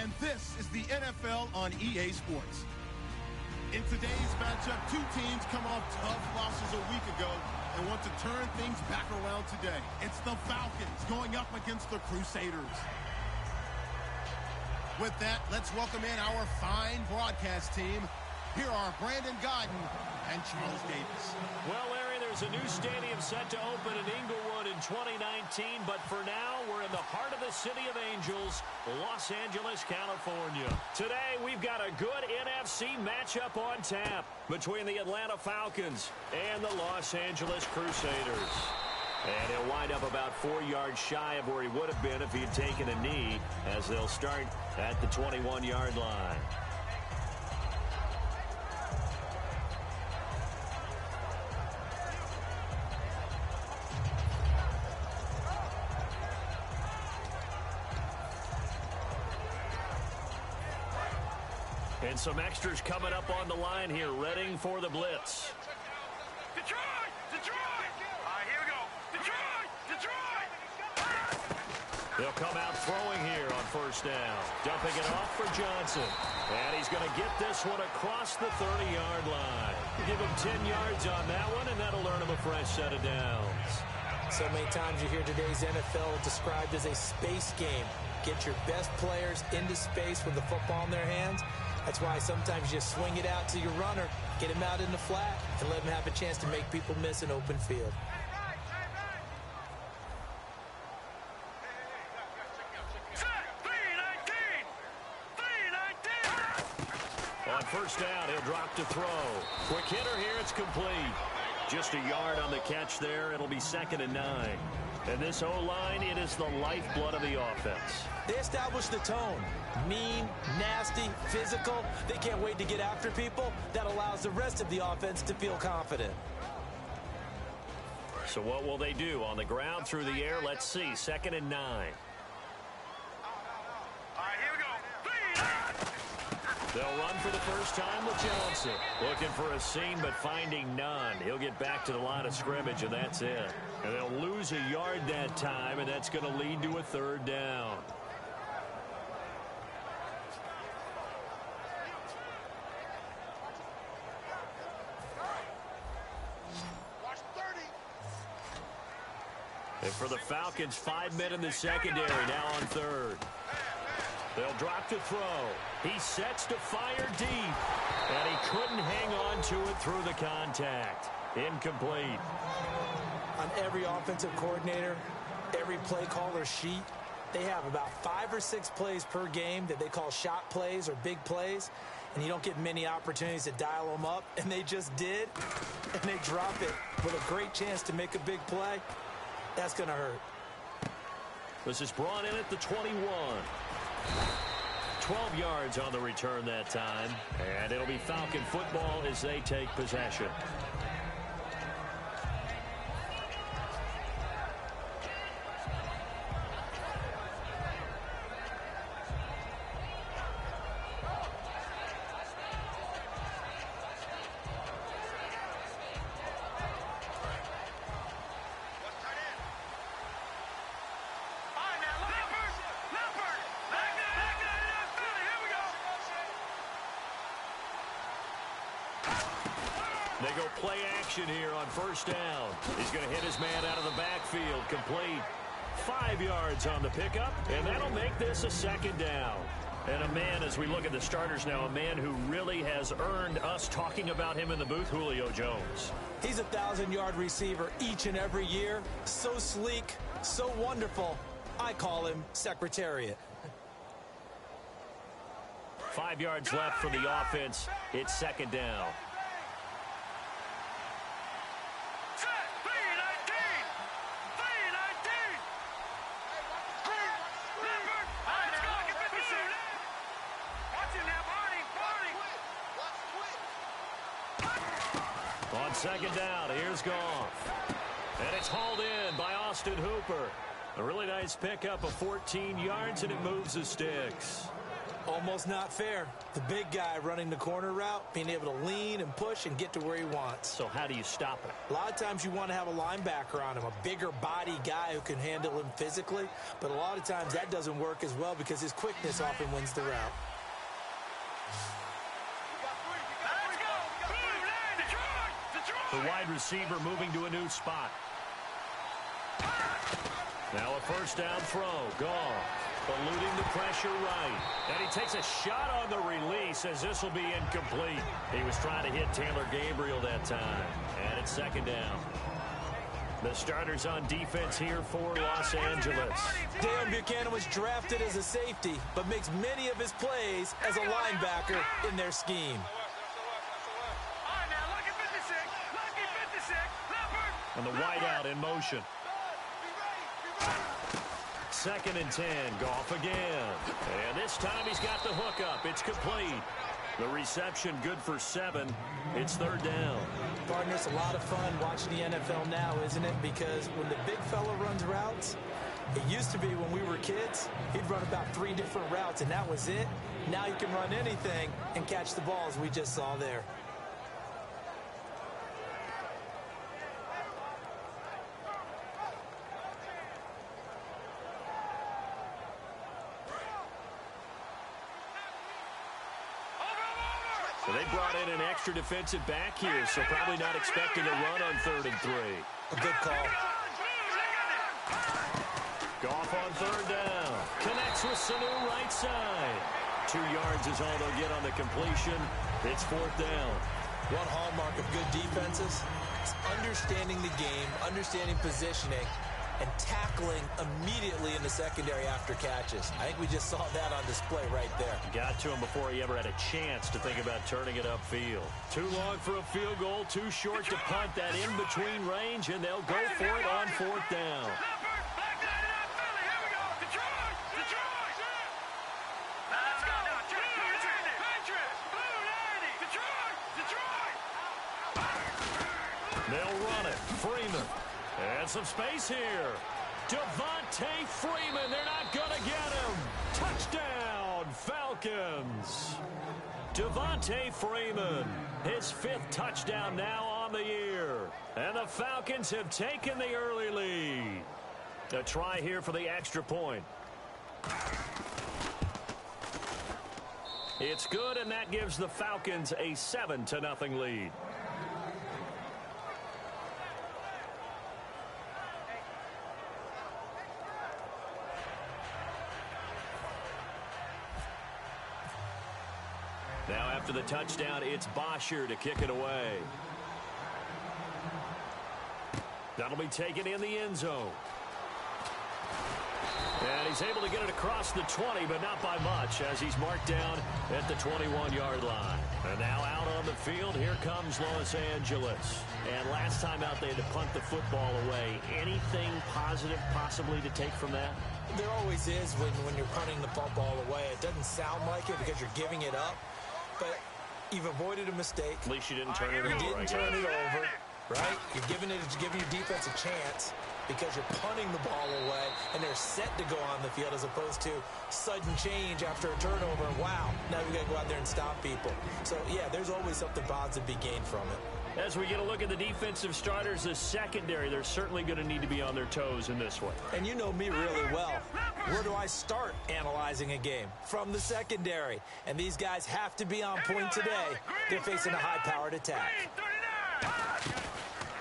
and this is the NFL on EA Sports. In today's matchup, two teams come off tough losses a week ago and want to turn things back around today. It's the Falcons going up against the Crusaders. With that, let's welcome in our fine broadcast team. Here are Brandon Godden and Charles Davis. Well, Larry, there's a new stadium set to open in Inglewood in 2019, but for now, we're in the heart of the City of Angels, Los Angeles, California. Today, we've got a good NFC matchup on tap between the Atlanta Falcons and the Los Angeles Crusaders. And he'll wind up about 4 yards shy of where he would have been if he'd taken a knee, as they'll start at the 21-yard line. And some extras coming up on the line here, readying for the blitz. Detroit! Detroit! All right, here we go. Detroit! Detroit! He'll come out throwing here on first down. Dumping it off for Johnson. And he's going to get this one across the 30-yard line. Give him 10 yards on that one, and that'll earn him a fresh set of downs. So many times you hear today's NFL described as a space game. Get your best players into space with the football in their hands. That's why sometimes you swing it out to your runner, get him out in the flat, and let him have a chance to make people miss an open field. On first down, he'll drop to throw. Quick hitter here, it's complete. Just a yard on the catch there. It'll be 2nd and 9. And this O-line, it is the lifeblood of the offense. They established the tone. Mean, nasty, physical. They can't wait to get after people. That allows the rest of the offense to feel confident. So what will they do? On the ground, through the air, let's see. 2nd and 9. All right, here we go. They'll run for the first time with Johnson. Looking for a seam, but finding none. He'll get back to the line of scrimmage, and that's it. And they'll lose a yard that time, and that's going to lead to a 3rd down. And for the Falcons, 5 men in the secondary, now on 3rd. They'll drop to throw. He sets to fire deep. And he couldn't hang on to it through the contact. Incomplete. On every offensive coordinator, every play caller sheet, they have about 5 or 6 plays per game that they call shot plays or big plays. And you don't get many opportunities to dial them up. And they just did. And they drop it with a great chance to make a big play. That's going to hurt. This is brought in at the 21. 12 yards on the return that time. And it'll be Falcon football as they take possession. They go play action here on first down. He's going to hit his man out of the backfield. Complete. 5 yards on the pickup, and that'll make this a 2nd down. And a man, as we look at the starters now, a man who really has earned us talking about him in the booth, Julio Jones. He's a 1,000-yard receiver each and every year. So sleek, so wonderful. I call him Secretariat. 5 yards left for the offense. It's 2nd down. On 2nd down, here's Goff. And it's hauled in by Austin Hooper. A really nice pickup of 14 yards, and it moves the sticks. Almost not fair. The big guy running the corner route, being able to lean and push and get to where he wants. So how do you stop it? A lot of times you want to have a linebacker on him, a bigger body guy who can handle him physically. But a lot of times that doesn't work as well because his quickness often wins the route. The wide receiver moving to a new spot. Now a first down throw. Gone. Eluding the pressure right. And he takes a shot on the release as this will be incomplete. He was trying to hit Taylor Gabriel that time. And it's second down. The starters on defense here for Los Angeles. Dale Buchanan was drafted as a safety, but makes many of his plays as a linebacker in their scheme. And the wideout in motion. Second and 10. Goff again. And this time he's got the hookup. It's complete. The reception good for 7. It's third down. Partner, it's a lot of fun watching the NFL now, isn't it? Because when the big fella runs routes, it used to be when we were kids, he'd run about 3 different routes, and that was it. Now you can run anything and catch the balls we just saw there. So they brought in an extra defensive back here, so probably not expecting a run on 3rd and 3. A good call. Goff on third down. Connects with Sanu right side. 2 yards is all they'll get on the completion. It's 4th down. One hallmark of good defenses is understanding the game, understanding positioning, and tackling immediately in the secondary after catches. I think we just saw that on display right there. Got to him before he ever had a chance to think about turning it upfield. Too long for a field goal, too short to punt that in-between range, and they'll go for it on 4th down. They'll run it. Freeman. And some space here. Devontae Freeman. They're not going to get him. Touchdown, Falcons. Devontae Freeman. His 5th touchdown now on the year. And the Falcons have taken the early lead. A try here for the extra point. It's good, and that gives the Falcons a 7-0 lead. Now after the touchdown, it's Bosher to kick it away. That'll be taken in the end zone. And he's able to get it across the 20, but not by much, as he's marked down at the 21-yard line. And now out on the field, here comes Los Angeles. And last time out, they had to punt the football away. Anything positive possibly to take from that? There always is when you're punting the football away. It doesn't sound like it because you're giving it up, but you've avoided a mistake. At least you didn't turn it over. You didn't turn it over, right? You're giving your defense a chance because you're punting the ball away, and they're set to go on the field as opposed to sudden change after a turnover. And wow, now we got to go out there and stop people. So, yeah, there's always something positive to be gained from it. As we get a look at the defensive starters, the secondary, they're certainly going to need to be on their toes in this one. And you know me really well. Where do I start analyzing a game? From the secondary. And these guys have to be on point today. They're facing a high-powered attack.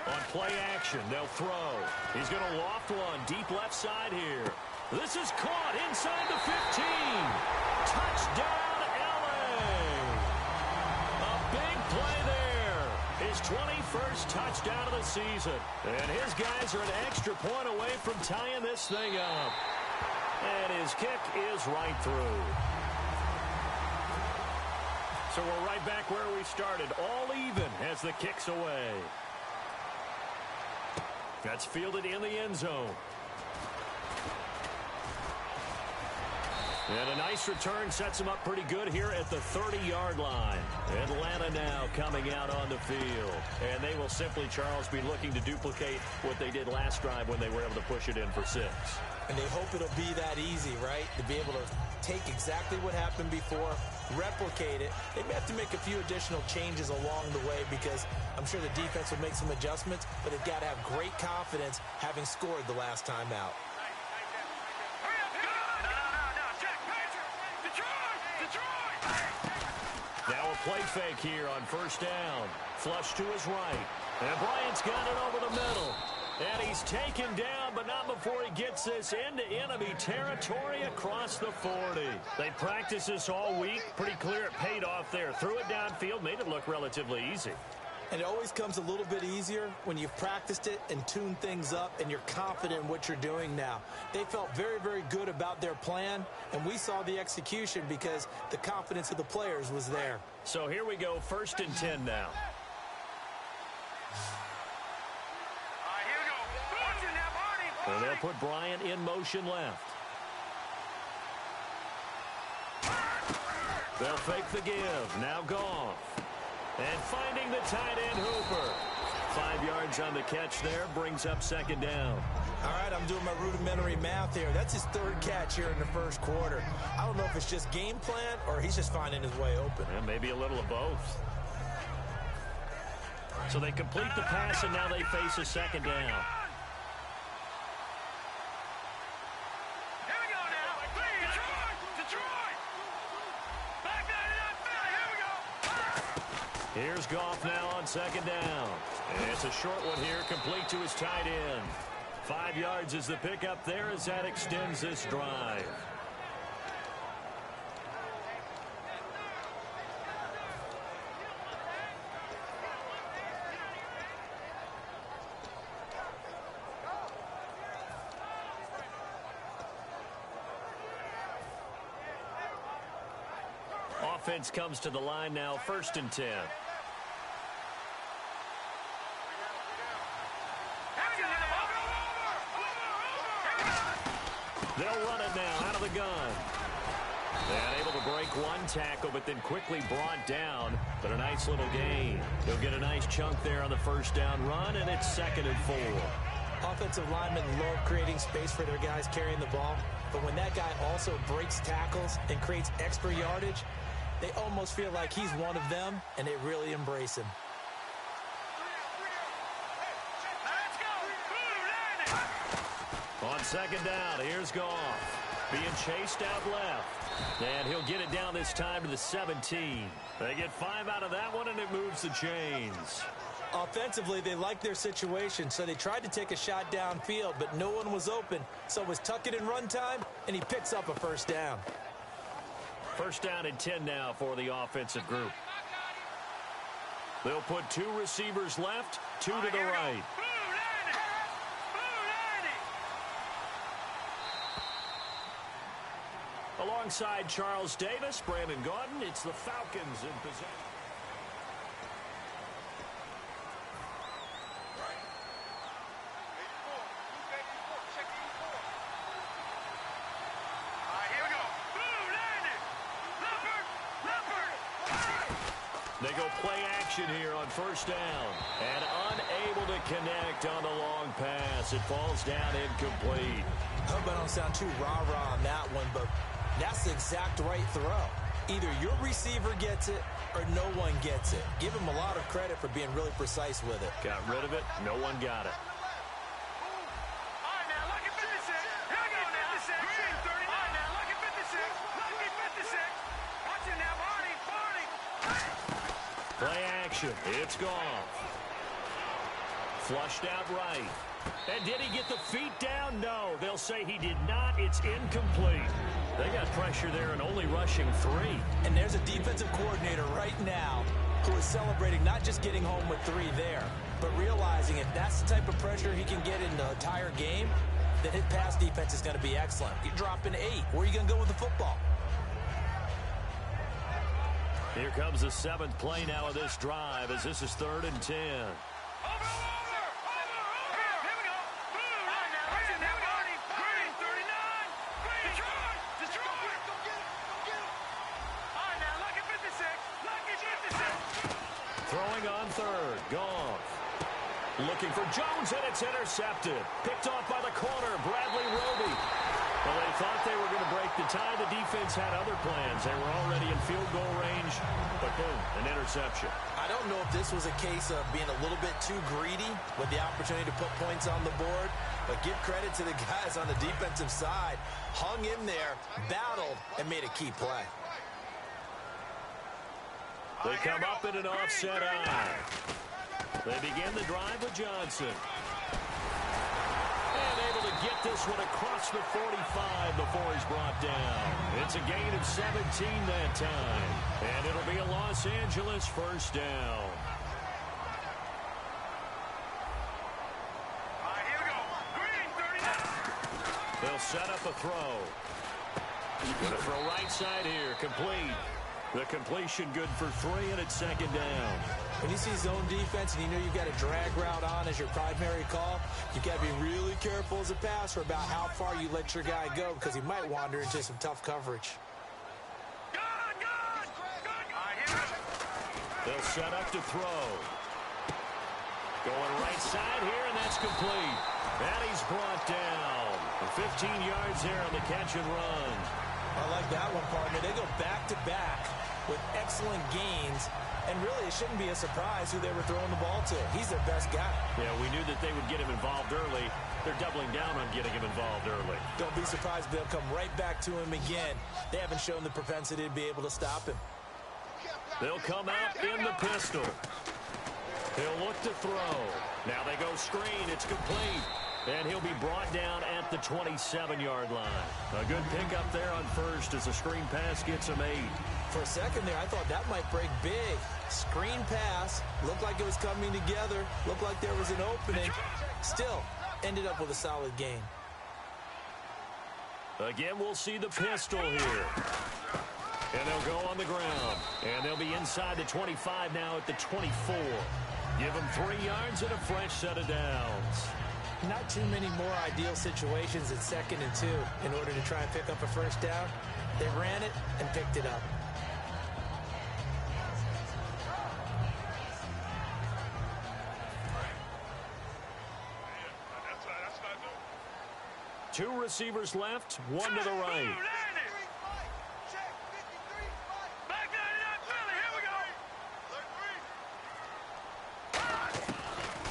On play action, they'll throw. He's going to loft one deep left side here. This is caught inside the 15. Touchdown, LA. A big play there. His 21st touchdown of the season. And his guys are an extra point away from tying this thing up. And his kick is right through. So we're right back where we started. All even as the kick's away. That's fielded in the end zone. And a nice return sets him up pretty good here at the 30-yard line. Atlanta now coming out on the field. And they will simply, Charles, be looking to duplicate what they did last drive when they were able to push it in for 6. And they hope it'll be that easy, right? To be able to take exactly what happened before, replicate it. They may have to make a few additional changes along the way because I'm sure the defense will make some adjustments, but they've got to have great confidence having scored the last time out. Now a play fake here on first down. Flush to his right. And Bryant's got it over the middle. And he's taken down, but not before he gets this into enemy territory across the 40. They practiced this all week. Pretty clear it paid off there. Threw it downfield, made it look relatively easy. And it always comes a little bit easier when you've practiced it and tuned things up and you're confident in what you're doing now. They felt very, very good about their plan, and we saw the execution because the confidence of the players was there. So here we go, 1st and 10 now. And they'll put Bryant in motion left. They'll fake the give. Now Goff. And finding the tight end Hooper. 5 yards on the catch there. Brings up 2nd down. All right, I'm doing my rudimentary math here. That's his 3rd catch here in the 1st quarter. I don't know if it's just game plan or he's just finding his way open. And maybe a little of both. So they complete the pass, and now they face a 2nd down. Here's Goff now on 2nd down. And it's a short one here, complete to his tight end. 5 yards is the pickup there as that extends this drive. Offense comes to the line now, 1st and 10. They'll run it now out of the gun. And able to break one tackle, but then quickly brought down. But a nice little gain. They'll get a nice chunk there on the 1st down run, and it's 2nd and 4. Offensive linemen love creating space for their guys carrying the ball. But when that guy also breaks tackles and creates extra yardage, they almost feel like he's one of them, and they really embrace him. On 2nd down, here's Goff. Being chased out left. And he'll get it down this time to the 17. They get 5 out of that one, and it moves the chains. Offensively, they liked their situation, so they tried to take a shot downfield, but no one was open. So it was tuck it in run time, and he picks up a 1st down. 1st down and 10 now for the offensive group. They'll put 2 receivers left, 2 to the right. Alongside Charles Davis, Brandon Gaudin, it's the Falcons in possession. They go play action here on 1st down. And unable to connect on the long pass. It falls down incomplete. I hope I don't sound too rah-rah on that one, but that's the exact right throw. Either your receiver gets it or no one gets it. Give him a lot of credit for being really precise with it. Got rid of it. No one got it. Play action. It's Goff. Flushed out right. And did he get the feet down? No. They'll say he did not. It's incomplete. They got pressure there and only rushing 3. And there's a defensive coordinator right now who is celebrating not just getting home with 3 there, but realizing if that's the type of pressure he can get in the entire game, then his pass defense is going to be excellent. You're dropping 8. Where are you going to go with the football? Here comes the 7th play now of this drive as this is 3rd and 10. looking for Jones, and it's intercepted. Picked off by the corner, Bradley Roby. Well, they thought they were going to break the tie. The defense had other plans. They were already in field goal range, but boom, an interception. I don't know if this was a case of being a little bit too greedy with the opportunity to put points on the board, but give credit to the guys on the defensive side. Hung in there, battled, and made a key play. They come up in an offset eye. They begin the drive with Johnson. And able to get this one across the 45 before he's brought down. It's a gain of 17 that time. And it'll be a Los Angeles first down. Here we go. Green, 39. They'll set up a throw. Going to throw right side here. Complete. The completion good for 3, and it's second down. When you see zone defense and you know you've got a drag route on as your primary call, you've got to be really careful as a passer about how far you let your guy go because he might wander into some tough coverage. They'll set up to throw. Going right side here, and that's complete. And he's brought down. 15 yards there on the catch and run. I like that one, partner. They go back-to-back with excellent gains, and really it shouldn't be a surprise who they were throwing the ball to. He's their best guy. Yeah, we knew that they would get him involved early. They're doubling down on getting him involved early. Don't be surprised if they'll come right back to him again. They haven't shown the propensity to be able to stop him. They'll come out in the pistol. He'll look to throw. Now they go screen. It's complete. And he'll be brought down at the 27-yard line. A good pickup there on first as a screen pass gets him 8. For a second there, I thought that might break big. Screen pass. Looked like it was coming together. Looked like there was an opening. Still, ended up with a solid gain. Again, we'll see the pistol here. And they'll go on the ground. And they'll be inside the 25 now at the 24. Give them 3 yards and a fresh set of downs. Not too many more ideal situations at 2nd and 2 in order to try and pick up a first down. They ran it and picked it up. Two receivers left, one to the right.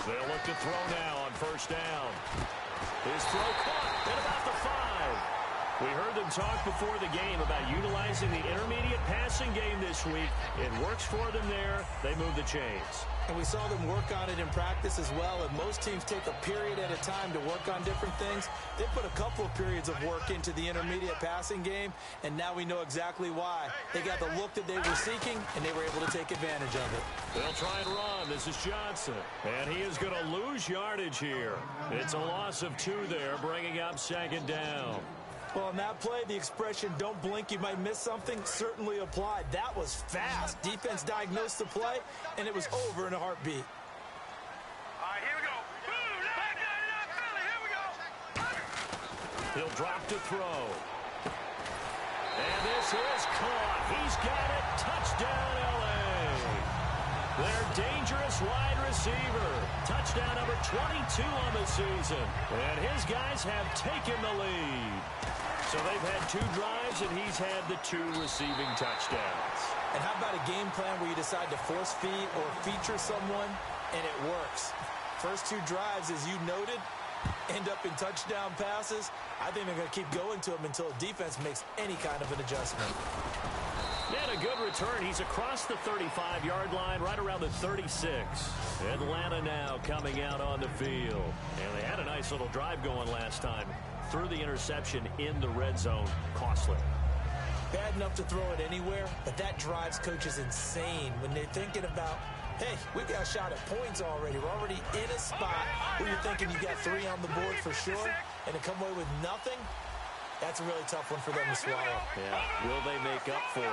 They'll look to throw now on first down. His throw caught at about the 5. We heard them talk before the game about utilizing the intermediate passing game this week. It works for them there. They move the chains. And we saw them work on it in practice as well. And most teams take a period at a time to work on different things. They put a couple of periods of work into the intermediate passing game, and now we know exactly why. They got the look that they were seeking, and they were able to take advantage of it. They'll try and run. This is Johnson. And he is going to lose yardage here. It's a loss of 2 there, bringing up second down. Well, on that play, the expression, don't blink, you might miss something, certainly applied. That was fast. Defense diagnosed the play, and it was over in a heartbeat. Here we go. Here we go. He'll drop to throw. And this is caught. He's got it. Touchdown, L.A. Their dangerous wide receiver. Touchdown number 22 on the season. And his guys have taken the lead. So they've had 2 drives, and he's had the 2 receiving touchdowns. And how about a game plan where you decide to force feed or feature someone, and it works? First 2 drives, as you noted, end up in touchdown passes. I think they're going to keep going to them until defense makes any kind of an adjustment. And a good return. He's across the 35-yard line, right around the 36. Atlanta now coming out on the field. And they had a nice little drive going last time. Threw the interception in the red zone. Costly. Bad enough to throw it anywhere, but that drives coaches insane when they're thinking about, hey, we got a shot at points already. We're already in a spot where you're thinking you got 3 on the board for sure, and to come away with nothing, that's a really tough one for them to swallow. Yeah, will they make up for it?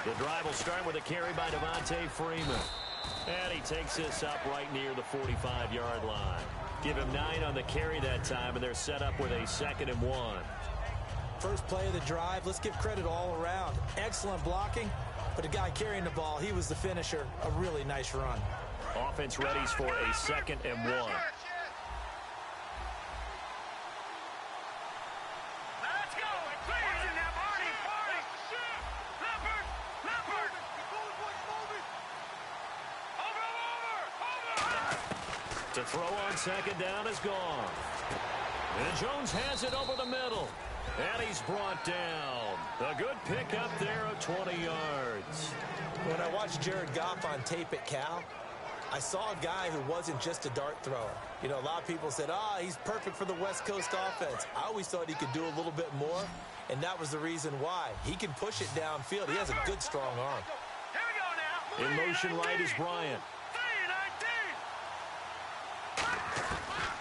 The drive will start with a carry by Devontae Freeman. And he takes this up right near the 45-yard line. Give him 9 on the carry that time, and they're set up with a 2nd and 1. first play of the drive. Let's give credit all around. Excellent blocking, but the guy carrying the ball, he was the finisher. A really nice run. Offense readies for a 2nd and 1. Let's go. Please in that party. Leopard. Over. To throw on 2nd down is gone. And Jones has it over the middle. And he's brought down. A good pickup there of 20 yards. When I watched Jared Goff on tape at Cal, I saw a guy who wasn't just a dart thrower. You know, a lot of people said, he's perfect for the West Coast offense. I always thought he could do a little bit more, and that was the reason why. He can push it downfield. He has a good, strong arm. Here we go now. In motion right is Bryant.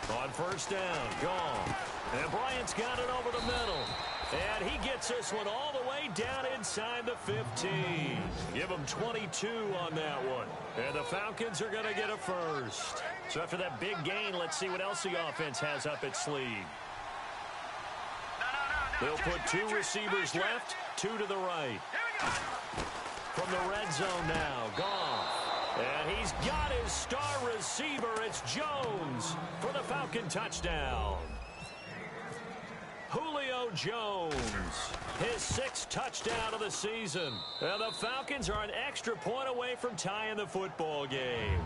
3-19. On 1st down, gone. And Bryant's got it over the middle. And he gets this one all the way down inside the 15. Give him 22 on that one. And the Falcons are going to get a first. So after that big gain, let's see what else the offense has up its sleeve. They'll put 2 receivers left, 2 to the right. From the red zone now, gone. And he's got his star receiver. It's Jones for the Falcon touchdown. Julio Jones, his 6th touchdown of the season. And the Falcons are an extra point away from tying the football game.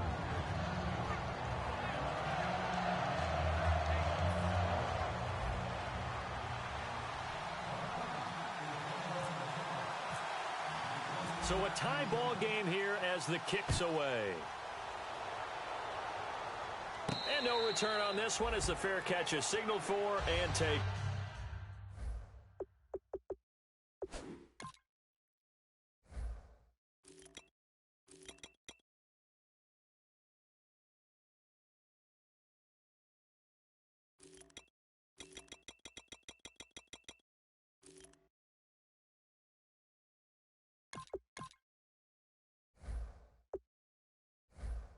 So a tie ball game here as the kick's away. And no return on this one as the fair catch is signaled for and taken.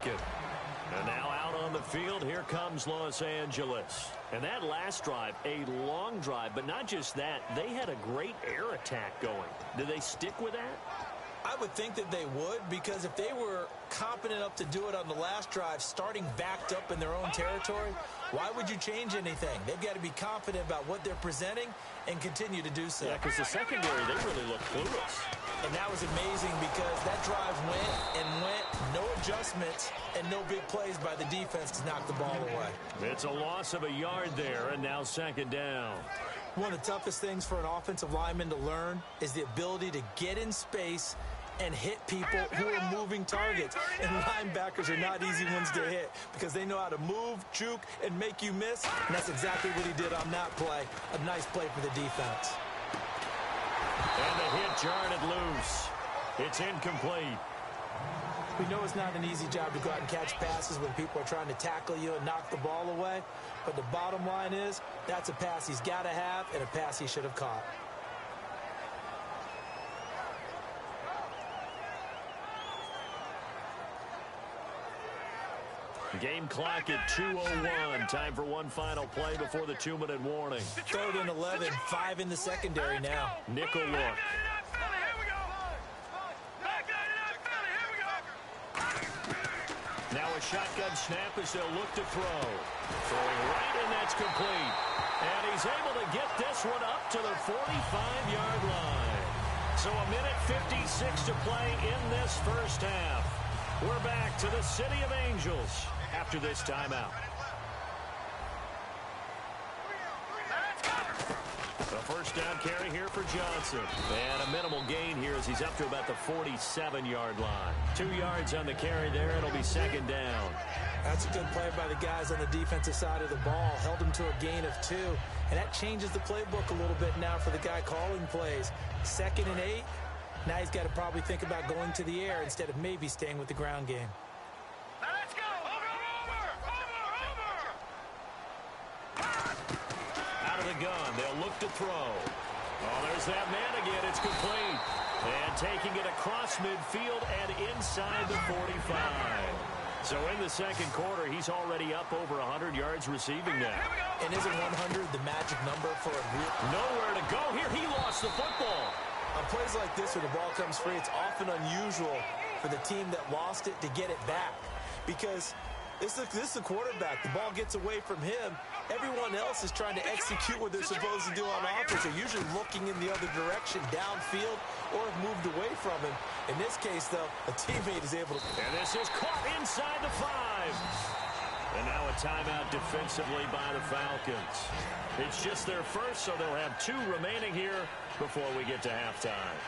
And now out on the field, here comes Los Angeles. And that last drive, a long drive, but not just that, they had a great air attack going. Did they stick with that? I would think that they would, because if they were competent enough to do it on the last drive, starting backed up in their own territory, why would you change anything? They've got to be confident about what they're presenting and continue to do so. Yeah, because the secondary, they really look clueless. And that was amazing because that drive went, no adjustments, and no big plays by the defense to knock the ball away. It's a loss of a yard there, and now 2nd down. One of the toughest things for an offensive lineman to learn is the ability to get in space and hit people who are moving targets. And linebackers are not easy ones to hit because they know how to move, juke, and make you miss. And that's exactly what he did on that play. A nice play for the defense. And the hit jarred it loose. It's incomplete. We know it's not an easy job to go out and catch passes when people are trying to tackle you and knock the ball away. But the bottom line is, that's a pass he's got to have and a pass he should have caught. Game clock at 2:01. Time for one final play before the 2-minute warning. 3rd and 11, 5 in the secondary now. Nickel look. Now a shotgun snap as they'll look to throw. Throwing right, and that's complete. And he's able to get this one up to the 45-yard line. So a minute 56 to play in this first half. We're back to the City of Angels after this timeout. A first down carry here for Johnson. And a minimal gain here as he's up to about the 47-yard line. 2 yards on the carry there. It'll be 2nd down. That's a good play by the guys on the defensive side of the ball. Held him to a gain of 2. And that changes the playbook a little bit now for the guy calling plays. 2nd and 8. Now he's got to probably think about going to the air instead of maybe staying with the ground game. Let's go! Out of the gun, they'll look to throw. Oh, there's that man again. It's complete. And taking it across midfield and inside the 45. So in the second quarter, he's already up over 100 yards receiving now. And isn't 100 the magic number for a real? Nowhere to go here. He lost the football. On plays like this where the ball comes free, it's often unusual for the team that lost it to get it back. Because this is the quarterback. The ball gets away from him. Everyone else is trying to execute what they're supposed to do on offense. They're usually looking in the other direction, downfield, or have moved away from him. In this case, though, a teammate is able to... And this is caught inside the 5. And now a timeout defensively by the Falcons. It's just their first, so they'll have 2 remaining here before we get to halftime.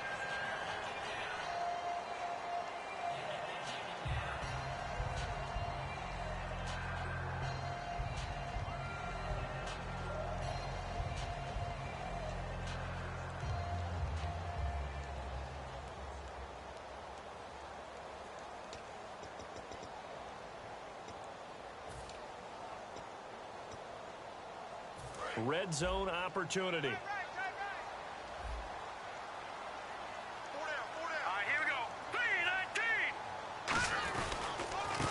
Red zone opportunity. Here we go. 3-19.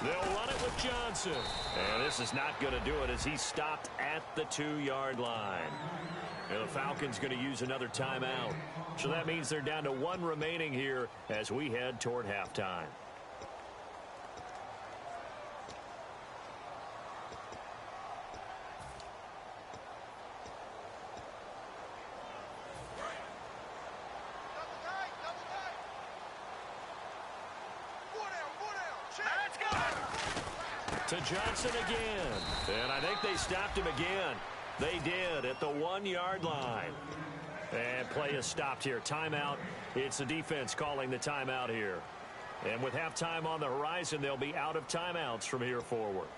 They'll run it with Johnson. And this is not going to do it as he stopped at the 2-yard line. And the Falcons going to use another timeout. So that means they're down to 1 remaining here as we head toward halftime. To Johnson again. And I think they stopped him again. They did at the 1-yard line. And play is stopped here. Timeout. It's the defense calling the timeout here. And with halftime on the horizon, they'll be out of timeouts from here forward.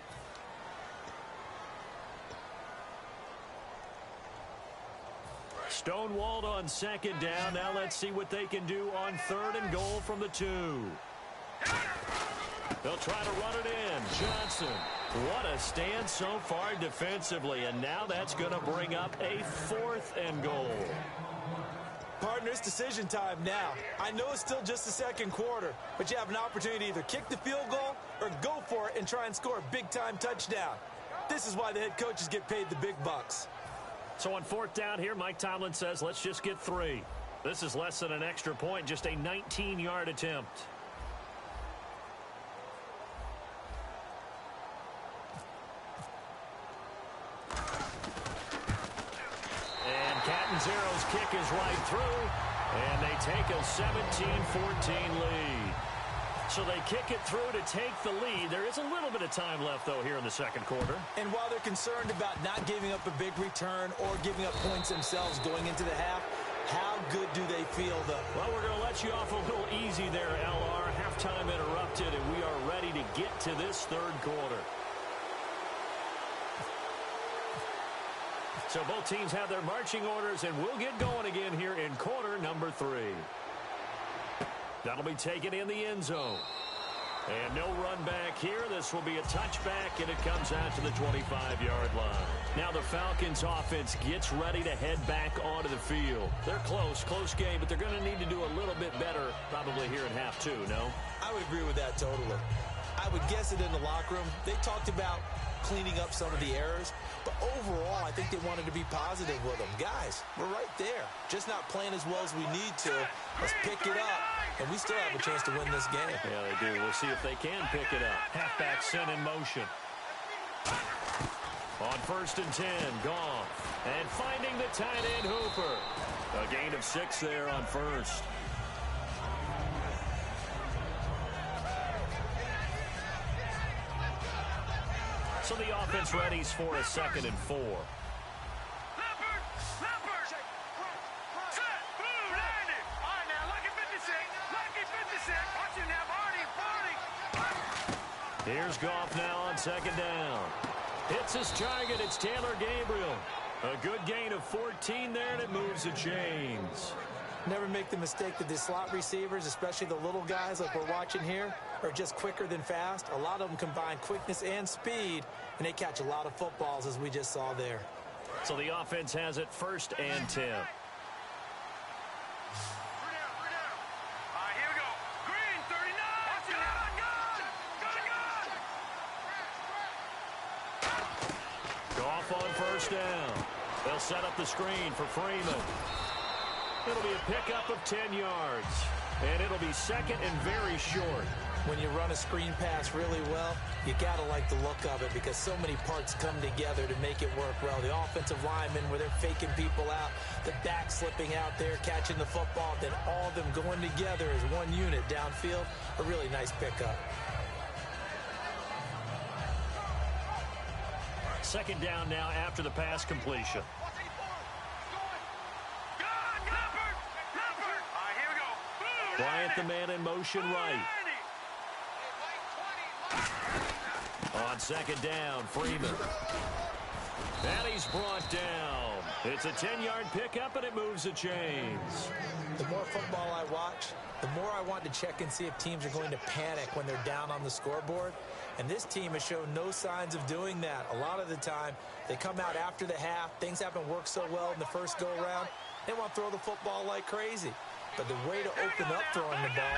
Stonewalled on second down. Now let's see what they can do on 3rd and goal from the 2. They'll try to run it in. Johnson. What a stand so far defensively. And now that's going to bring up a 4th and goal. Partner, it's decision time now. I know it's still just the second quarter, but you have an opportunity to either kick the field goal or go for it and try and score a big-time touchdown. This is why the head coaches get paid the big bucks. So on 4th down here, Mike Tomlin says, let's just get 3. This is less than an extra point, just a 19-yard attempt. Catanzaro's kick is right through, and they take a 17-14 lead. So they kick it through to take the lead. There is a little bit of time left, though, here in the second quarter. And while they're concerned about not giving up a big return or giving up points themselves going into the half, how good do they feel, though? Well, we're going to let you off a little easy there, LR. Halftime interrupted, and we are ready to get to this 3rd quarter. So both teams have their marching orders, and we'll get going again here in quarter number 3. That'll be taken in the end zone. And no run back here. This will be a touchback, and it comes out to the 25-yard line. Now the Falcons offense gets ready to head back onto the field. They're close game, but they're going to need to do a little bit better probably here in half 2, no? I would agree with that totally. I would guess it in the locker room. They talked about cleaning up some of the errors, but overall, I think they wanted to be positive with them. Guys, we're right there. Just not playing as well as we need to. Let's pick it up, and we still have a chance to win this game. Yeah, they do. We'll see if they can pick it up. Halfback sent in motion. On 1st and 10, Goff. And finding the tight end, Hooper. A gain of 6 there on 1st. So the offense readies for a 2nd and 4. Leopard! Set! Blue, landed! All right, now, lucky 56. Lucky 56. Watch him now, Barney. Here's Goff now on 2nd down. Hits his target. It's Taylor Gabriel. A good gain of 14 there, and it moves the chains. Never make the mistake that the slot receivers, especially the little guys like we're watching here, are just quicker than fast. A lot of them combine quickness and speed, and they catch a lot of footballs, as we just saw there. So the offense has it 1st and 10. All right, here we go. Green, 39. Gun. first down. They'll set up the screen for Freeman. It'll be a pickup of 10 yards. And it'll be second and very short. When you run a screen pass really well, you got to like the look of it because so many parts come together to make it work well. The offensive linemen, where they're faking people out, the back slipping out there, catching the football, then all of them going together as one unit downfield. A really nice pickup. Second down now after the pass completion. Bryant, the man in motion right. On second down, Freeman. And he's brought down. It's a 10-yard pickup, and it moves the chains. The more football I watch, the more I want to check and see if teams are going to panic when they're down on the scoreboard. And this team has shown no signs of doing that. A lot of the time, they come out after the half. Things haven't worked so well in the first go-around. They want to throw the football like crazy. But the way to open up throwing the ball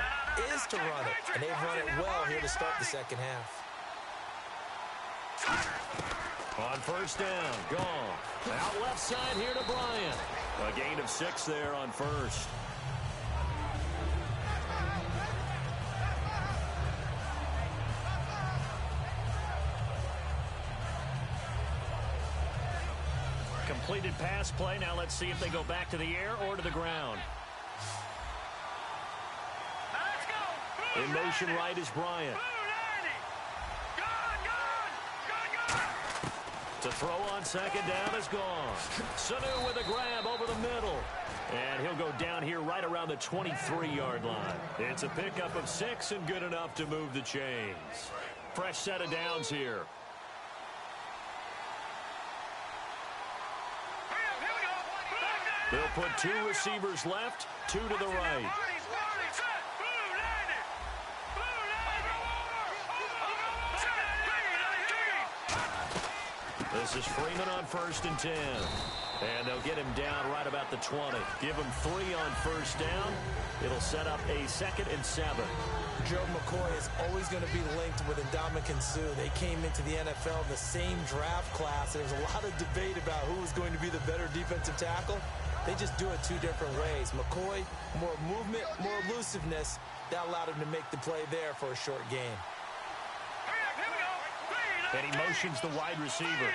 is to run it. And they've run it well here to start the second half. On first down, gone. Out left side here to Bryant. A gain of 6 there on first. Completed pass play. Now let's see if they go back to the air or to the ground. In motion right is Bryant. To throw on second down is gone. Sanu with a grab over the middle. And he'll go down here right around the 23-yard line. It's a pickup of 6 and good enough to move the chains. Fresh set of downs here. They'll put 2 receivers left, 2 to the right. This is Freeman on first and 10. And they'll get him down right about the 20. Give him 3 on first down. It'll set up a 2nd and 7. Joe McCoy is always going to be linked with Ndamukong Suh. They came into the NFL in the same draft class. There's a lot of debate about who was going to be the better defensive tackle. They just do it 2 different ways. McCoy, more movement, more elusiveness. That allowed him to make the play there for a short gain. And he motions the wide receiver.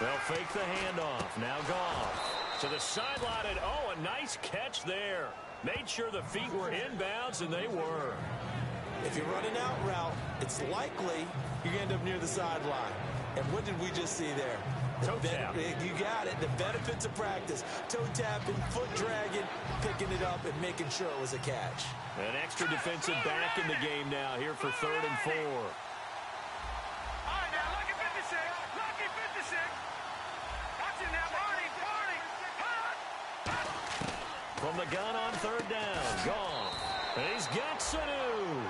They'll fake the handoff. Now Goff to the sideline. And oh, a nice catch there. Made sure the feet were inbounds, and they were. If you run an out route, it's likely you're going to end up near the sideline. And what did we just see there? Toe tap. You got it. The benefits of practice. Toe tapping, foot dragging, picking it up, and making sure it was a catch. An extra defensive back in the game now here for 3rd and 4. From the gun on 3rd down, gone. And he's got Sanu.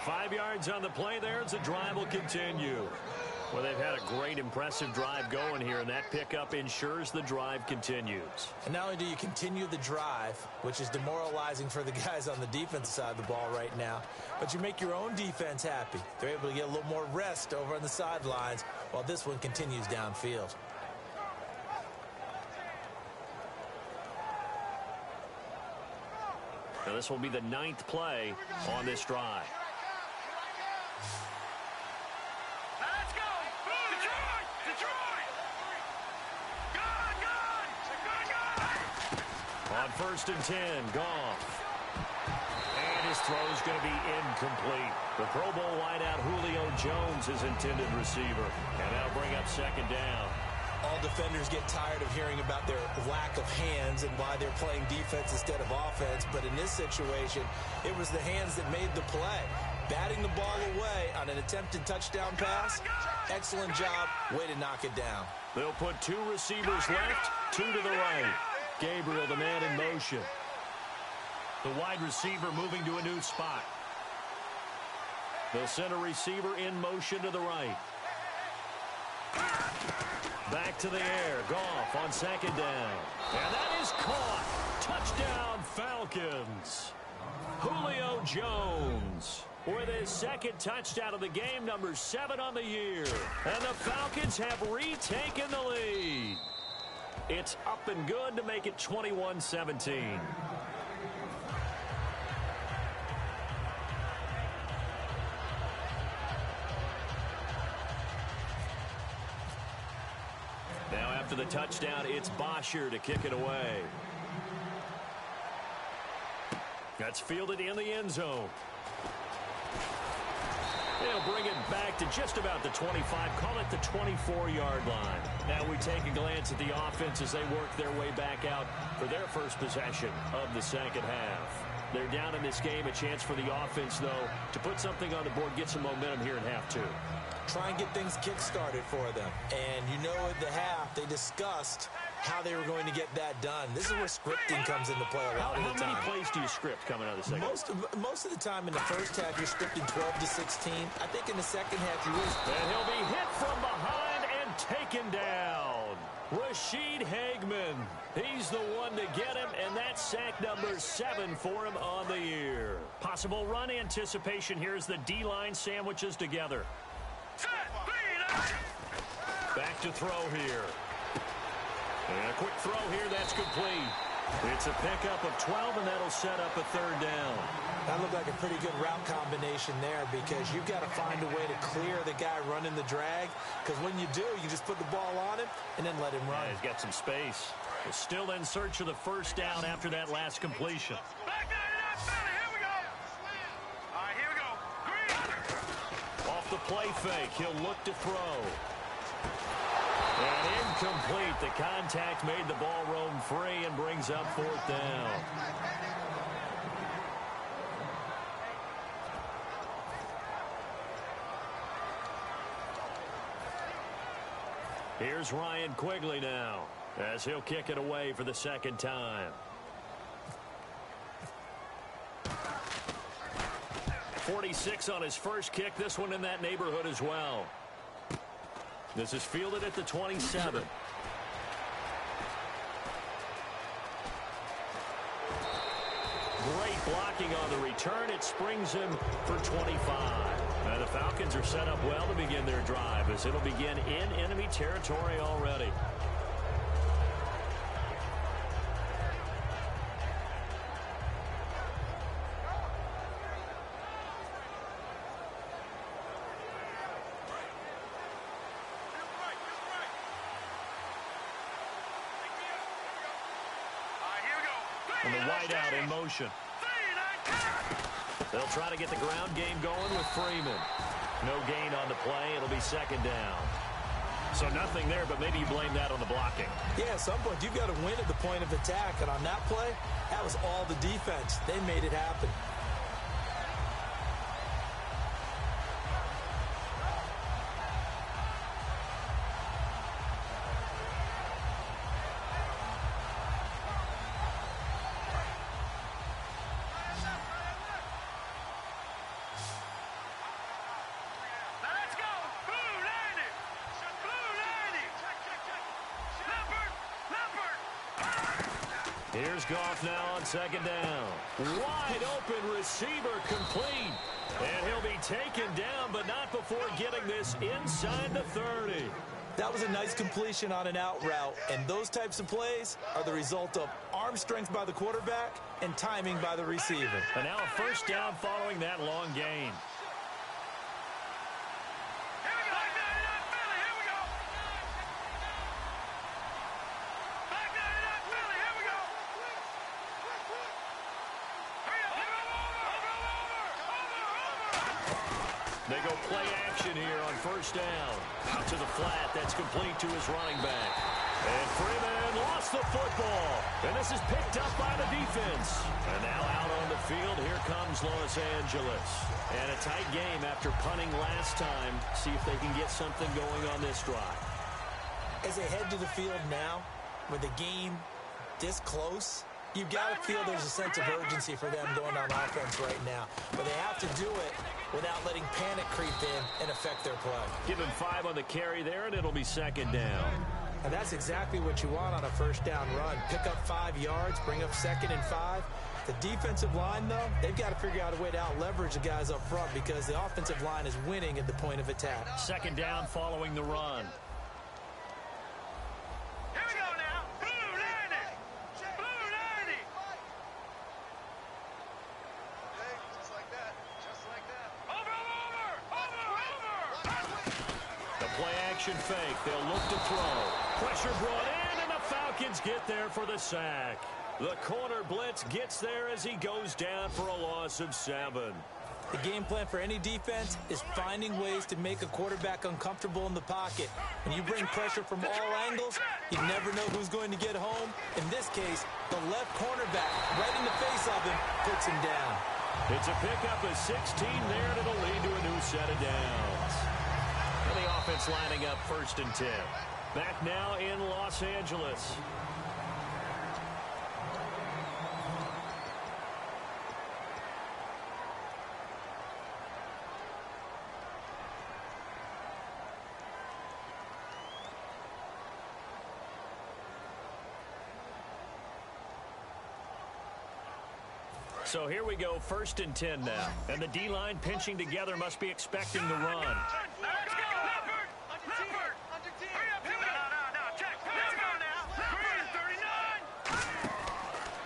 5 yards on the play there as the drive will continue. Well, they've had a great, impressive drive going here, and that pickup ensures the drive continues. And not only do you continue the drive, which is demoralizing for the guys on the defensive side of the ball right now, but you make your own defense happy. They're able to get a little more rest over on the sidelines while this one continues downfield. Now, this will be the 9th play on this drive. On 1st and 10, Goff. And his throw is going to be incomplete. The Pro Bowl wideout Julio Jones is intended receiver. And that'll bring up 2nd down. All defenders get tired of hearing about their lack of hands and why they're playing defense instead of offense. But in this situation, it was the hands that made the play. Batting the ball away on an attempted touchdown pass. Excellent job. Way to knock it down. They'll put 2 receivers left, 2 to the right. Gabriel, the man in motion. The wide receiver moving to a new spot. They'll send a receiver in motion to the right. Back to the air. Goff on 2nd down. And that is caught. Touchdown, Falcons. Julio Jones. with his second touchdown of the game, number 7 on the year. And the Falcons have retaken the lead. It's up and good to make it 21-17. Now after the touchdown, it's Bosher to kick it away. That's fielded in the end zone. They'll bring it back to just about the 25, call it the 24-yard line. Now we take a glance at the offense as they work their way back out for their first possession of the second half. They're down in this game, a chance for the offense, though, to put something on the board, get some momentum here in half two. Try and get things kick-started for them. And you know at the half, they discussed how they were going to get that done. This is where scripting comes into play a lot of the time. How many plays do you script coming out of the second? Most of the time in the first half, you're scripting 12 to 16. I think in the second half, you really... And he'll be hit from behind and taken down. Rashid Hageman. He's the one to get him, and that's sack number 7 for him on the year. Possible run anticipation here as the D-line sandwiches together. Back to throw here. And a quick throw here, that's complete. It's a pickup of 12, and that'll set up a third down. That looked like a pretty good route combination there because you've got to find a way to clear the guy running the drag, because when you do, you just put the ball on him and then let him run. Yeah, he's got some space. He's still in search of the first down after that last completion. Back 99, here we go. All right, here we go. Green. Off the play fake, he'll look to throw. And incomplete. The contact made the ball roam free and brings up fourth down. Here's Ryan Quigley now as he'll kick it away for the second time. 46 on his first kick. This one in that neighborhood as well. This is fielded at the 27. Great blocking on the return. It springs him for 25. And the Falcons are set up well to begin their drive as it'll begin in enemy territory already. And the wideout in motion. They'll try to get the ground game going with Freeman. No gain on the play. It'll be second down. So nothing there, but maybe you blame that on the blocking. Yeah, at some point, you've got to win at the point of attack. And on that play, that was all the defense. They made it happen. Here's Goff now on second down. Wide open receiver complete. And he'll be taken down, but not before getting this inside the 30. That was a nice completion on an out route, and those types of plays are the result of arm strength by the quarterback and timing by the receiver. And now a first down following that long gain. They go play action here on first down. Out to the flat. That's complete to his running back. And Freeman lost the football. And this is picked up by the defense. And now out on the field, here comes Los Angeles. And a tight game after punting last time. See if they can get something going on this drive. As they head to the field now, with the game this close, you've got to feel there's a sense of urgency for them going on offense right now. But they have to do it without letting panic creep in and affect their play. Give him 5 on the carry there, and it'll be second down. And that's exactly what you want on a first down run. Pick up 5 yards, bring up second and 5, The defensive line, though, they've got to figure out a way to out-leverage the guys up front because the offensive line is winning at the point of attack. Second down following the run. Here we go now. Blue 90. Blue 90. Just like that. Just like that. Over. The play-action fake. They'll look to throw. Pressure brought in, and the Falcons get there for the sack. The corner blitz gets there as he goes down for a loss of 7. The game plan for any defense is finding ways to make a quarterback uncomfortable in the pocket. When you bring pressure from all angles, you never know who's going to get home. In this case, the left cornerback, right in the face of him, puts him down. It's a pickup of 16 there, and it'll lead to a new set of downs. And the offense lining up 1st and 10. Back now in Los Angeles. So here we go, 1st and 10 now. And the D-line pinching together must be expecting the run. Let's go. Leopard. Leopard. Hurry up. No. Check. Let's go now. 39.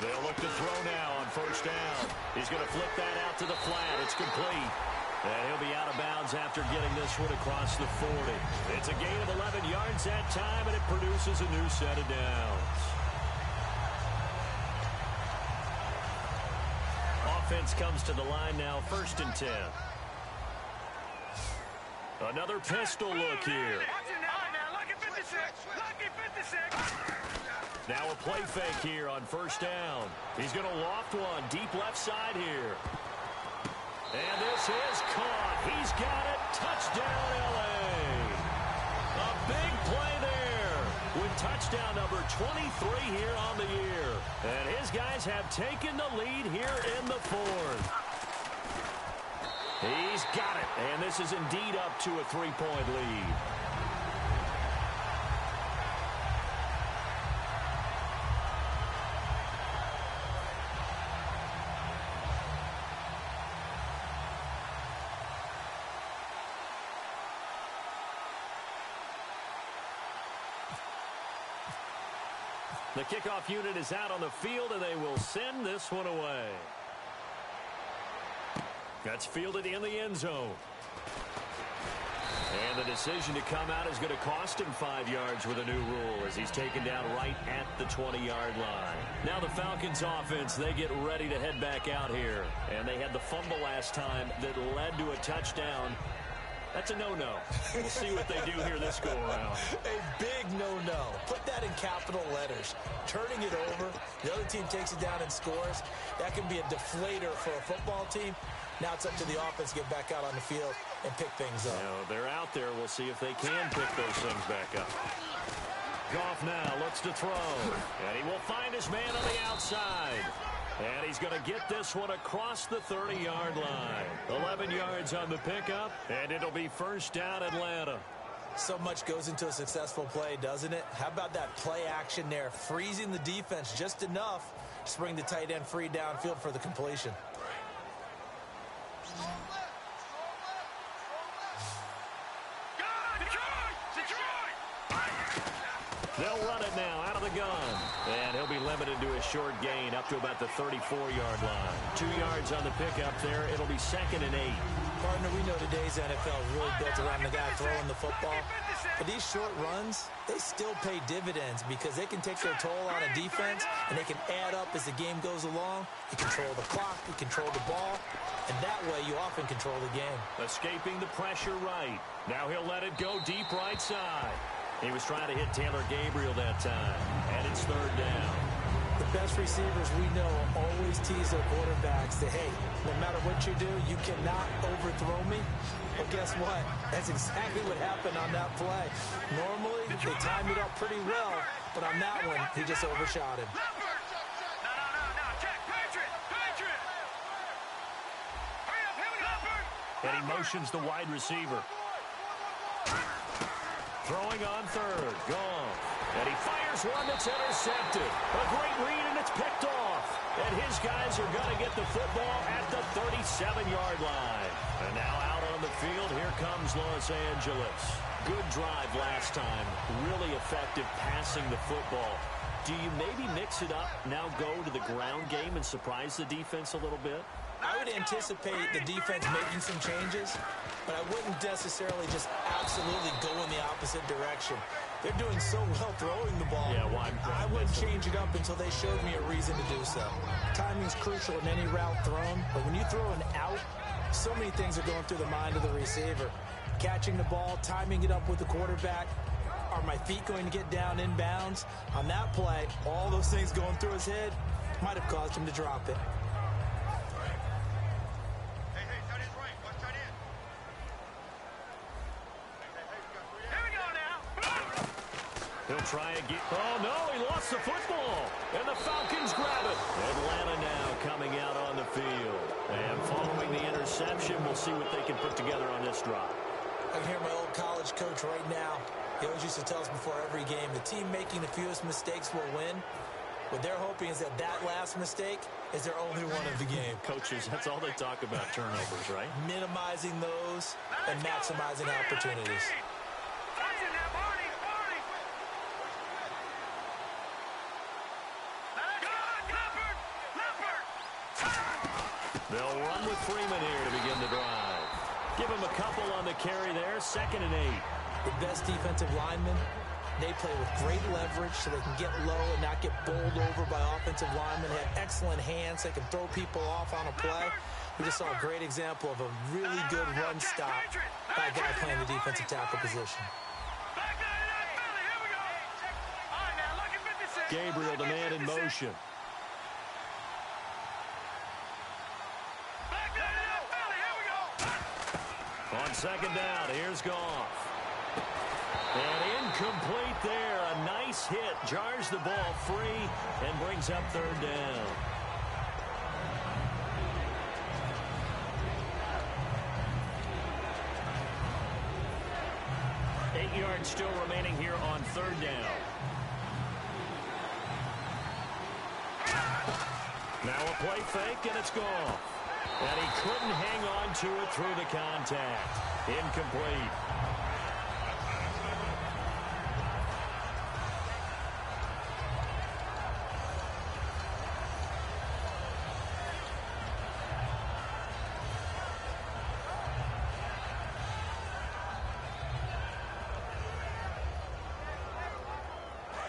They'll look to throw now on 1st down. He's going to flip that out to the flat. It's complete. And he'll be out of bounds after getting this one across the 40. It's a gain of 11 yards that time, and it produces a new set of downs. Offense comes to the line now, 1st and 10. Another pistol look here. Lucky 56. Lucky 56. Now a play fake here on 1st down. He's going to loft one deep left side here. And this is caught. He's got it. Touchdown, L.A. A big play there with touchdown number 23 here on the year. And his guys have taken the lead here in the 4th. He's got it. And this is indeed up to a 3-point lead. The kickoff unit is out on the field, and they will send this one away. That's fielded in the end zone. And the decision to come out is going to cost him 5 yards with a new rule as he's taken down right at the 20-yard line. Now the Falcons offense, they get ready to head back out here. And they had the fumble last time that led to a touchdown. That's a no-no. We'll see what they do here this go-around. A big no-no. Put that in capital letters. Turning it over, the other team takes it down and scores. That can be a deflator for a football team. Now it's up to the offense to get back out on the field and pick things up. They're out there. We'll see if they can pick those things back up. Goff now looks to throw. And he will find his man on the outside. And he's going to get this one across the 30-yard line. 11 yards on the pickup, and it'll be 1st down Atlanta. So much goes into a successful play, doesn't it? How about that play action there? Freezing the defense just enough to bring the tight end free downfield for the completion. They'll run it now out of the gun. And he'll be limited to a short gain up to about the 34-yard line. 2 yards on the pickup there. It'll be 2nd and 8. Partner, we know today's NFL is really built around the guy throwing the football. But these short runs, they still pay dividends because they can take their toll on a defense, and they can add up as the game goes along. You control the clock, you control the ball, and that way you often control the game. Escaping the pressure right. Now he'll let it go deep right side. He was trying to hit Taylor Gabriel that time, and it's 3rd down. The best receivers we know always tease their quarterbacks that, hey, no matter what you do, you cannot overthrow me. Well, guess what? That's exactly what happened on that play. Normally, they timed it up pretty well, but on that one, he just overshot him. No. Check. Patriot. Hurry up. Here we go. And he motions the wide receiver. Throwing on 3rd. Gone. And he fires one that's intercepted. A great read, and it's picked off. And his guys are going to get the football at the 37-yard line. And now out on the field, here comes Los Angeles. Good drive last time. Really effective passing the football. Do you maybe mix it up, now go to the ground game and surprise the defense a little bit? I would anticipate the defense making some changes, but I wouldn't necessarily just absolutely go in the opposite direction. They're doing so well throwing the ball. Yeah, well, I wouldn't change it up until they showed me a reason to do so. Timing is crucial in any route thrown, but when you throw an out, so many things are going through the mind of the receiver. Catching the ball, timing it up with the quarterback. Are my feet going to get down in bounds? On that play, all those things going through his head might have caused him to drop it. He'll try again. Oh, no, he lost the football. And the Falcons grab it. Atlanta now coming out on the field. And following the interception, we'll see what they can put together on this drive. I can hear my old college coach right now. He always used to tell us before every game, the team making the fewest mistakes will win. What they're hoping is that last mistake is their only one of the game. Coaches, that's all they talk about, turnovers, right? Minimizing those and maximizing opportunities. They'll run with Freeman here to begin the drive. Give him a couple on the carry there, 2nd and 8. The best defensive linemen, they play with great leverage so they can get low and not get bowled over by offensive linemen. They have excellent hands. They can throw people off on a play. We just saw a great example of a really good run stop by a guy playing the defensive tackle position. Gabriel, the man in motion. On 2nd down, here's Goff. And incomplete there. A nice hit. Jars the ball free and brings up 3rd down. Eight yards still remaining here on 3rd down. Now a play fake, and it's gone. And he couldn't hang on to it through the contact. Incomplete.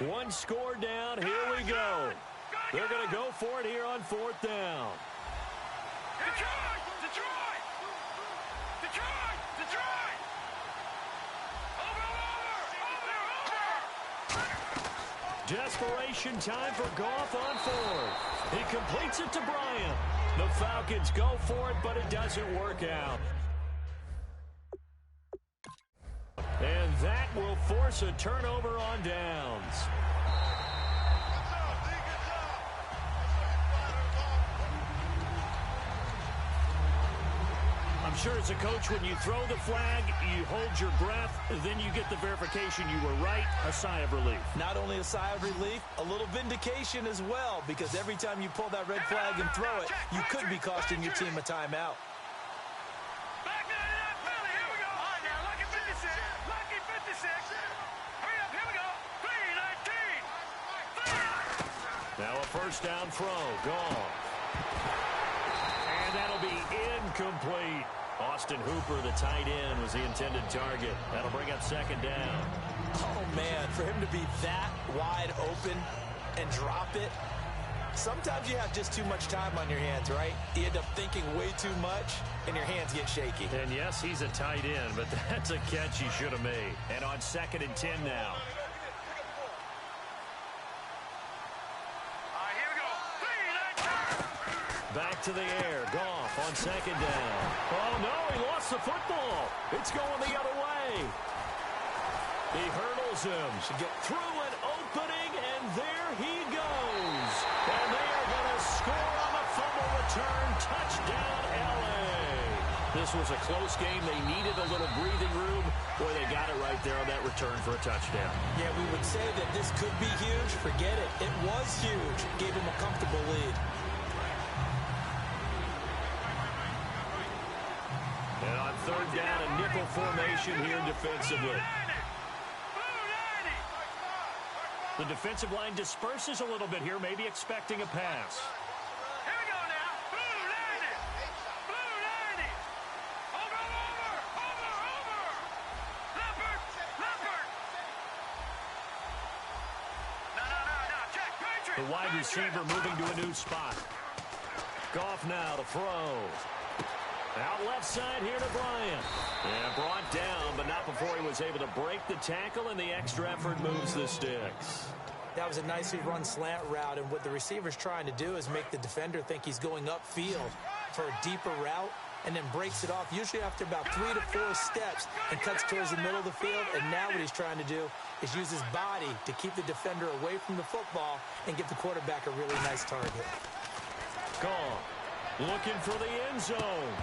One score down. Here we go. They're going to go for it here on 4th down. Detroit! Detroit! Detroit! Detroit! Over! Desperation time for Goff on 4th. He completes it to Bryant. The Falcons go for it, but it doesn't work out. And that will force a turnover on downs. I'm sure as a coach, when you throw the flag, you hold your breath, then you get the verification you were right, a sigh of relief. Not only a sigh of relief, a little vindication as well, because every time you pull that red flag and throw it, you could be costing your team a timeout. Back to the penalty. Here we go. All right, now, lucky 56. Lucky 56. Hurry up. Here we go. 3-19. Now a 1st down throw. Gone. And that'll be incomplete. Austin Hooper, the tight end, was the intended target. That'll bring up 2nd down. Oh, man, for him to be that wide open and drop it, sometimes you have just too much time on your hands, right? You end up thinking way too much, and your hands get shaky. And, yes, he's a tight end, but that's a catch he should have made. And on 2nd and 10 now. All right, here we go. 3-19. Back to the air. Goff on 2nd down. Oh, no, he lost the football. It's going the other way. He hurdles him. Should get through an opening, and there he goes. And they are going to score on the fumble return. Touchdown, L.A. This was a close game. They needed a little breathing room. Boy, they got it right there on that return for a touchdown. Yeah, we would say that this could be huge. Forget it. It was huge. Gave him a comfortable lead. third down and nickel formation here defensively. The defensive line disperses a little bit here, maybe expecting a pass. Here we go now. Blue 90. Blue 90. Over. Leopard. No. Check. Patriot. The wide receiver moving to a new spot. Goff now to throw. Out left side here to Bryant. And brought down, but not before he was able to break the tackle, and the extra effort moves the sticks. That was a nicely run slant route, and what the receiver's trying to do is make the defender think he's going upfield for a deeper route, and then breaks it off, usually after about 3 to 4 steps, and cuts towards the middle of the field. And now what he's trying to do is use his body to keep the defender away from the football and give the quarterback a really nice target. Goff looking for the end zone.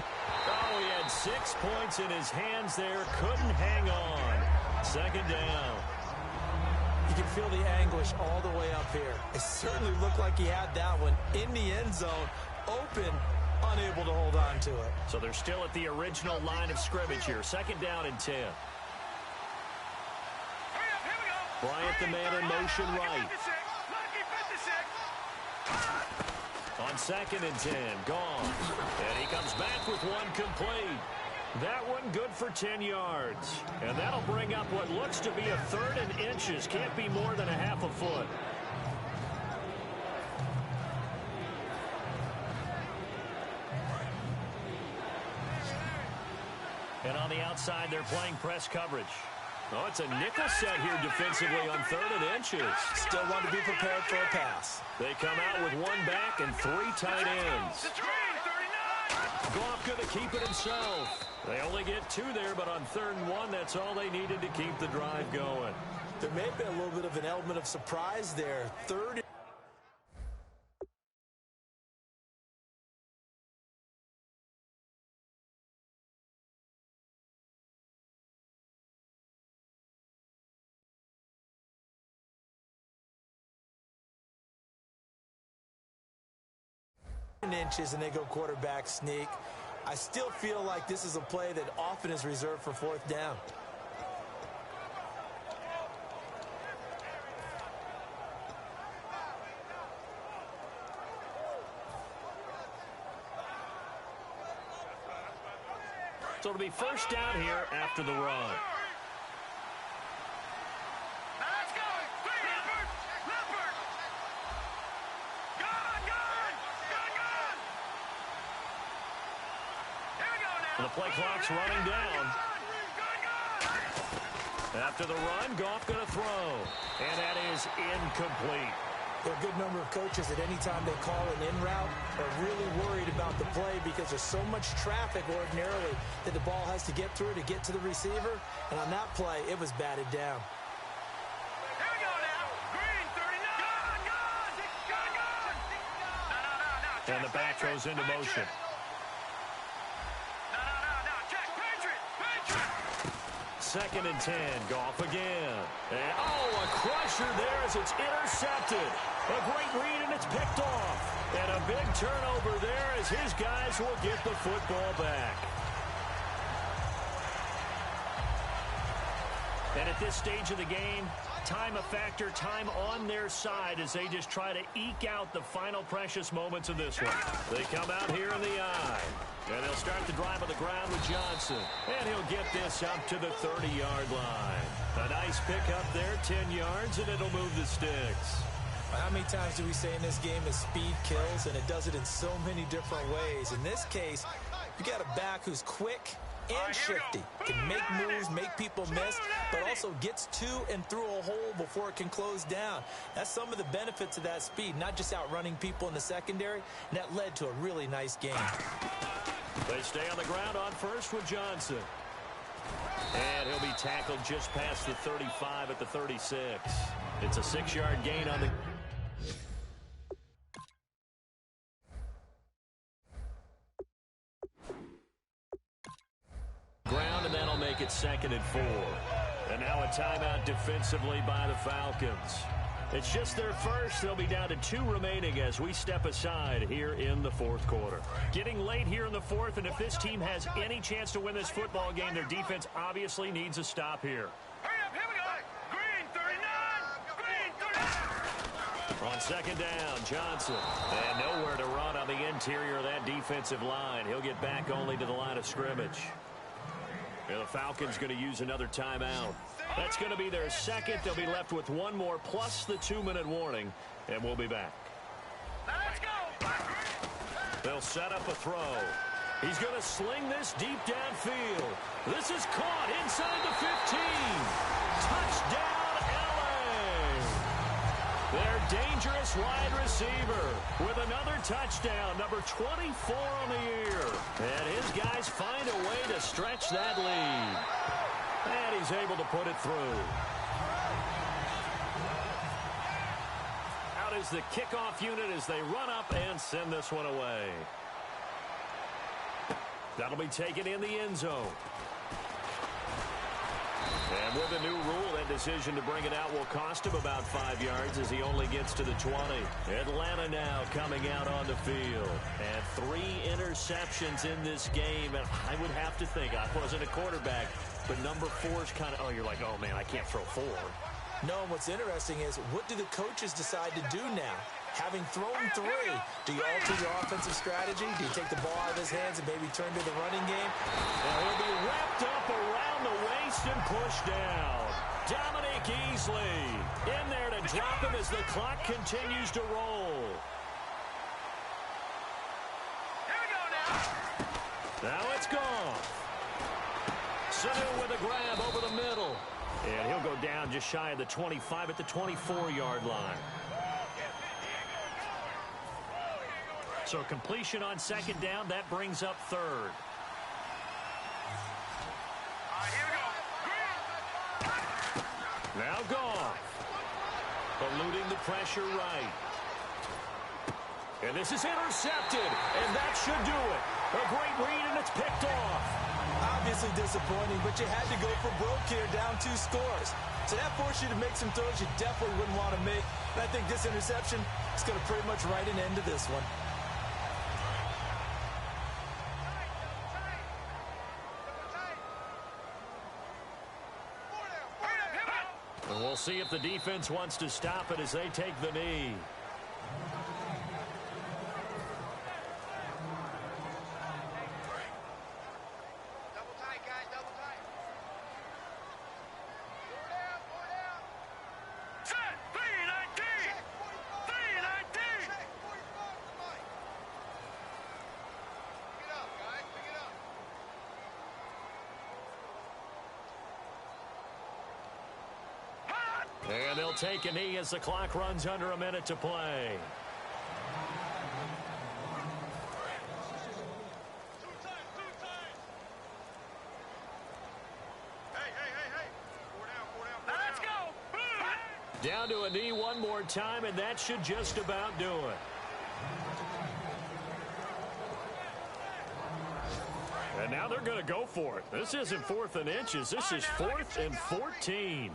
Oh, he had 6 points in his hands there. Couldn't hang on. Second down. You can feel the anguish all the way up here. It certainly looked like he had that one in the end zone, open, unable to hold on to it. So they're still at the original line of scrimmage here. Second down and 10. Bryant, the man in motion right. On second and 10, gone. And he comes back with one complete. That one good for 10 yards. And that'll bring up what looks to be a third and inches. Can't be more than a half a foot. And on the outside, they're playing press coverage. Oh, it's a nickel set here defensively on third and inches. Still want to be prepared for a pass. They come out with one back and 3 tight ends. Goff going to keep it himself. They only get 2 there, but on third and 1, that's all they needed to keep the drive going. There may have been a little bit of an element of surprise there. Third. Inches and they go quarterback sneak. I still feel like this is a play that often is reserved for fourth down. So it'll be first down here after the run. The play clock's running down. After the run, Goff going to throw. And that is incomplete. There are a good number of coaches that any time they call an in route are really worried about the play because there's so much traffic ordinarily that the ball has to get through to get to the receiver. And on that play, it was batted down. Here we go now. Green, 39. Gone. And the back throws into motion. Second and 10, Goff again. And, oh, a crusher there as it's intercepted. A great read, and it's picked off. And a big turnover there as his guys will get the football back. And at this stage of the game, time a factor, time on their side as they just try to eke out the final precious moments of this one. They come out here in the eye. And they'll start the drive on the ground with Johnson. And he'll get this up to the 30-yard line. A nice pickup there, 10 yards, and it'll move the sticks. How many times do we say in this game that speed kills, and it does it in so many different ways? In this case, you got a back who's quick and shifty, can make moves, make people miss, but also gets to and through a hole before it can close down. That's some of the benefits of that speed, not just outrunning people in the secondary, and that led to a really nice game. They stay on the ground on first with Johnson. And he'll be tackled just past the 35 at the 36. It's a 6-yard gain on the... ground, and that'll make it 2nd and 4. And now a timeout defensively by the Falcons. It's just their first. They'll be down to 2 remaining as we step aside here in the fourth quarter. Getting late here in the fourth, and if this team has any chance to win this football game, their defense obviously needs a stop here. Hurry up, here we go. Green 39. Green 39. On second down, Johnson. And nowhere to run on the interior of that defensive line. He'll get back only to the line of scrimmage. And the Falcons going to use another timeout. That's going to be their second. They'll be left with one more plus the 2-minute warning, and we'll be back. Let's go. They'll set up a throw. He's going to sling this deep downfield. This is caught inside the 15. Touchdown, L.A. Their dangerous wide receiver with another touchdown, number 24 on the year. And his guys find a way to stretch that lead. And he's able to put it through. Out is the kickoff unit as they run up and send this one away. That'll be taken in the end zone. And with a new rule, that decision to bring it out will cost him about 5 yards as he only gets to the 20. Atlanta now coming out on the field. And 3 interceptions in this game. And I would have to think, I wasn't a quarterback, but number 4 is kind of, oh, you're like, oh, man, I can't throw 4. No, what's interesting is, what do the coaches decide to do now? Having thrown 3, do you alter your offensive strategy? Do you take the ball out of his hands and maybe turn to the running game? Now he'll be wrapped up around the waist and pushed down. Dominic Easley in there to drop him as the clock continues to roll. Here we go now. Now it's gone. Sanu with a grab over the middle. And he'll go down just shy of the 25 at the 24-yard line. So completion on second down, that brings up third. All right, here we go. Now Goff. Eluding the pressure right. And this is intercepted, and that should do it. A great read, and it's picked off. Obviously disappointing, but you had to go for broke here, down 2 scores. So that forced you to make some throws you definitely wouldn't want to make. And I think this interception is going to pretty much write an end to this one. And we'll see if the defense wants to stop it as they take the knee. Double tight, guys, double tight. 4 down. Set. 319. 319. Check, 45, Mike. Pick it up, guys, pick it up. And they'll take a knee as the clock runs under a minute to play. Hey. 4 down. Let's go. Down to a knee one more time, and that should just about do it. And now they're going to go for it. This isn't 4th and inches. This is 4th and 14.